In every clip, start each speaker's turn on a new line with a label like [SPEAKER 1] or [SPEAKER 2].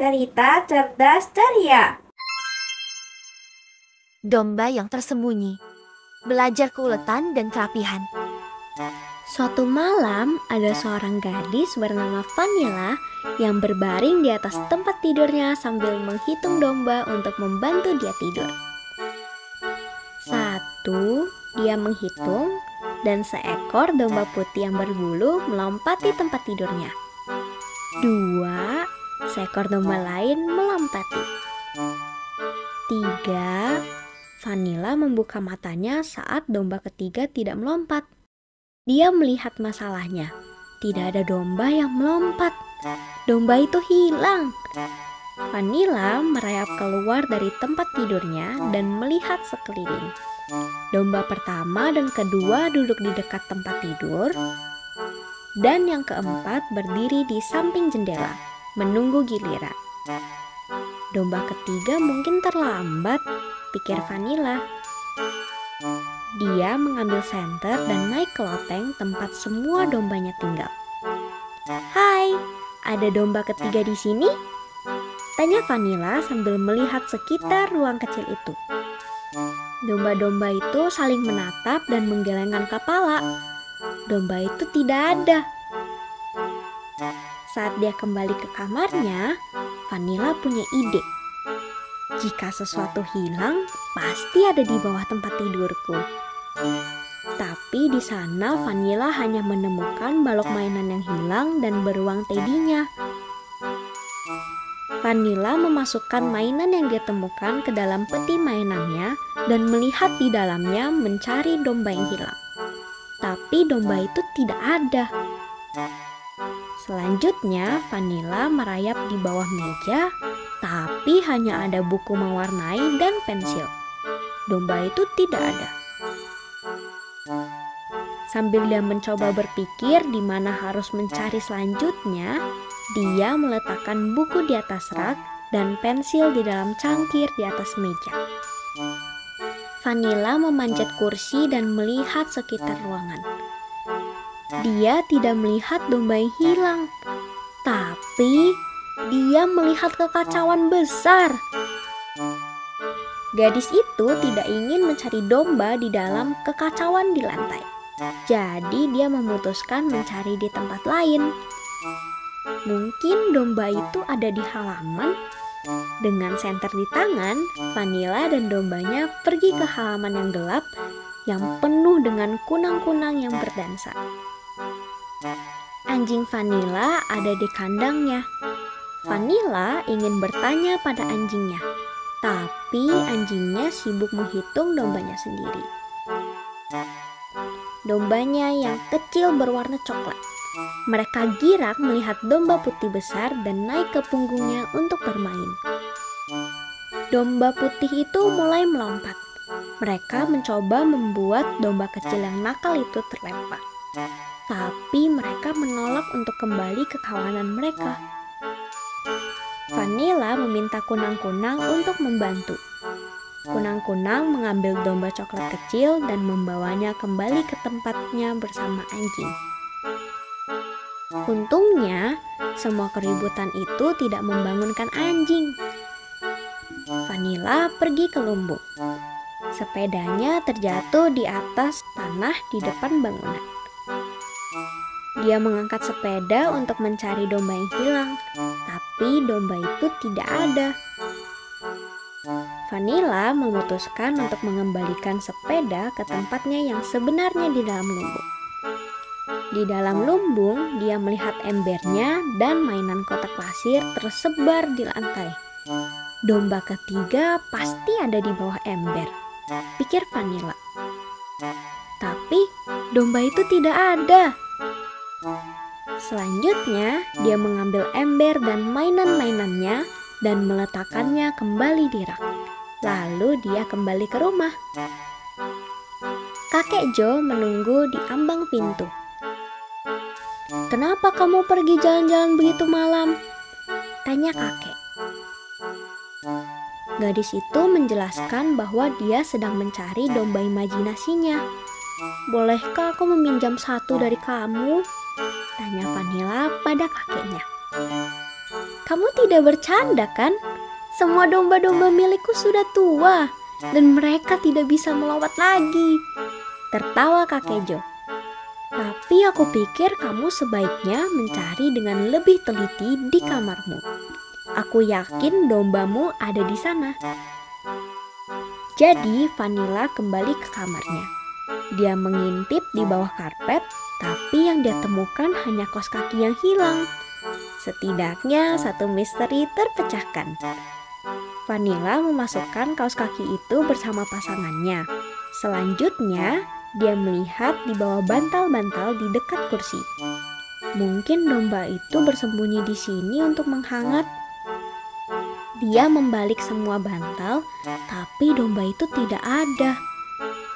[SPEAKER 1] Cerita cerdas ceria.
[SPEAKER 2] Domba yang tersembunyi, belajar keuletan dan kerapihan.
[SPEAKER 3] Suatu malam, ada seorang gadis bernama Vanilla yang berbaring di atas tempat tidurnya sambil menghitung domba untuk membantu dia tidur. 1, dia menghitung, dan seekor domba putih yang berbulu melompati tempat tidurnya. 2, seekor domba lain melompati. 3, Vanilla membuka matanya saat domba ketiga tidak melompat. Dia melihat masalahnya. Tidak ada domba yang melompat. Domba itu hilang. Vanilla merayap keluar dari tempat tidurnya dan melihat sekeliling. Domba pertama dan kedua duduk di dekat tempat tidur, dan yang keempat berdiri di samping jendela, menunggu giliran. Domba ketiga mungkin terlambat, pikir Vanilla. Dia mengambil senter dan naik ke loteng tempat semua dombanya tinggal. "Hai, ada domba ketiga di sini?" tanya Vanilla sambil melihat sekitar ruang kecil itu. Domba-domba itu saling menatap dan menggelengkan kepala. Domba itu tidak ada. Saat dia kembali ke kamarnya, Vanilla punya ide. Jika sesuatu hilang, pasti ada di bawah tempat tidurku. Tapi di sana Vanilla hanya menemukan balok mainan yang hilang dan beruang teddynya. Vanilla memasukkan mainan yang dia temukan ke dalam peti mainannya dan melihat di dalamnya mencari domba yang hilang. Tapi domba itu tidak ada. Selanjutnya, Vanilla merayap di bawah meja, tapi hanya ada buku mewarnai dan pensil. Domba itu tidak ada. Sambil dia mencoba berpikir di mana harus mencari selanjutnya, dia meletakkan buku di atas rak dan pensil di dalam cangkir di atas meja. Vanilla memanjat kursi dan melihat sekitar ruangan. Dia tidak melihat domba yang hilang, tapi dia melihat kekacauan besar. Gadis itu tidak ingin mencari domba di dalam kekacauan di lantai. Jadi dia memutuskan mencari di tempat lain. Mungkin domba itu ada di halaman. Dengan senter di tangan, Vanilla dan dombanya pergi ke halaman yang gelap yang penuh dengan kunang-kunang yang berdansa. Anjing Vanilla ada di kandangnya. Vanilla ingin bertanya pada anjingnya, tapi anjingnya sibuk menghitung dombanya sendiri. Dombanya yang kecil berwarna coklat. Mereka girang melihat domba putih besar dan naik ke punggungnya untuk bermain. Domba putih itu mulai melompat. Mereka mencoba membuat domba kecil yang nakal itu terlempar. Tapi mereka menolak untuk kembali ke kawanan mereka. Vanilla meminta kunang-kunang untuk membantu. Kunang-kunang mengambil domba coklat kecil dan membawanya kembali ke tempatnya bersama anjing. Untungnya, semua keributan itu tidak membangunkan anjing. Vanilla pergi ke lumbung. Sepedanya terjatuh di atas tanah di depan bangunan. Dia mengangkat sepeda untuk mencari domba yang hilang, tapi domba itu tidak ada. Vanilla memutuskan untuk mengembalikan sepeda ke tempatnya yang sebenarnya di dalam lumbung. Di dalam lumbung, dia melihat embernya dan mainan kotak pasir tersebar di lantai. Domba ketiga pasti ada di bawah ember, pikir Vanilla. Tapi domba itu tidak ada. Selanjutnya, dia mengambil ember dan mainan-mainannya dan meletakkannya kembali di rak. Lalu dia kembali ke rumah. Kakek Joe menunggu di ambang pintu. "Kenapa kamu pergi jalan-jalan begitu malam?" tanya kakek. Gadis itu menjelaskan bahwa dia sedang mencari domba imajinasinya. "Bolehkah aku meminjam satu dari kamu?" tanya Vanilla pada kakeknya. kamu tidak bercanda kan? Semua domba-domba milikku sudah tua dan mereka tidak bisa melompat lagi. Tertawa kakek Jo. Tapi aku pikir kamu sebaiknya mencari dengan lebih teliti di kamarmu. Aku yakin dombamu ada di sana. Jadi Vanilla kembali ke kamarnya. Dia mengintip di bawah karpet, tapi yang dia temukan hanya kaos kaki yang hilang. Setidaknya satu misteri terpecahkan. Vanilla memasukkan kaos kaki itu bersama pasangannya. Selanjutnya, dia melihat di bawah bantal-bantal di dekat kursi. Mungkin domba itu bersembunyi di sini untuk menghangat. Dia membalik semua bantal, tapi domba itu tidak ada.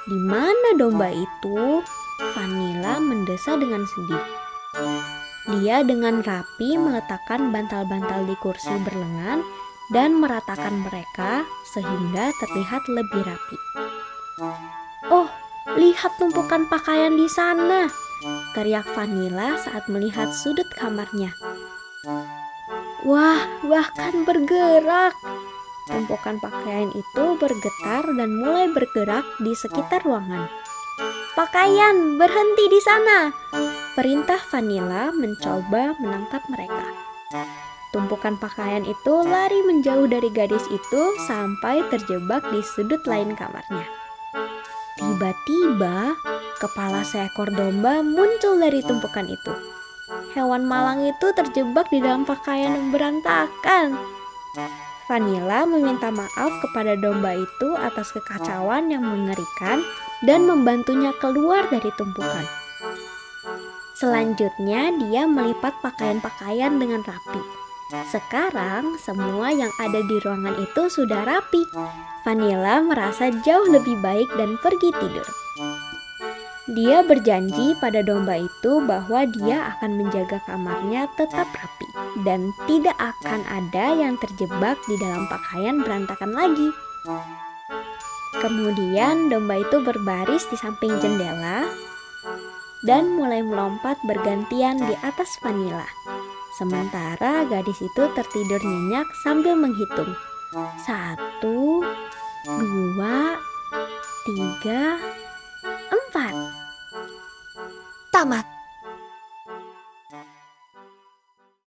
[SPEAKER 3] Di mana domba itu? Vanilla mendesah dengan sedih. Dia dengan rapi meletakkan bantal-bantal di kursi berlengan dan meratakan mereka sehingga terlihat lebih rapi. Oh, lihat tumpukan pakaian di sana, teriak Vanilla saat melihat sudut kamarnya. Wah, bahkan bergerak. Tumpukan pakaian itu bergetar dan mulai bergerak di sekitar ruangan. Pakaian, berhenti di sana, perintah Vanilla mencoba menangkap mereka. Tumpukan pakaian itu lari menjauh dari gadis itu sampai terjebak di sudut lain kamarnya. Tiba-tiba, kepala seekor domba muncul dari tumpukan itu. Hewan malang itu terjebak di dalam pakaian yang berantakan. Vanilla meminta maaf kepada domba itu atas kekacauan yang mengerikan dan membantunya keluar dari tumpukan. Selanjutnya, dia melipat pakaian-pakaian dengan rapi. Sekarang, semua yang ada di ruangan itu sudah rapi. Vanilla merasa jauh lebih baik dan pergi tidur. Dia berjanji pada domba itu bahwa dia akan menjaga kamarnya tetap rapi dan tidak akan ada yang terjebak di dalam pakaian berantakan lagi. Kemudian domba itu berbaris di samping jendela dan mulai melompat bergantian di atas Vanilla. Sementara gadis itu tertidur nyenyak sambil menghitung. 1, 2, 3, 4.
[SPEAKER 2] Tamat.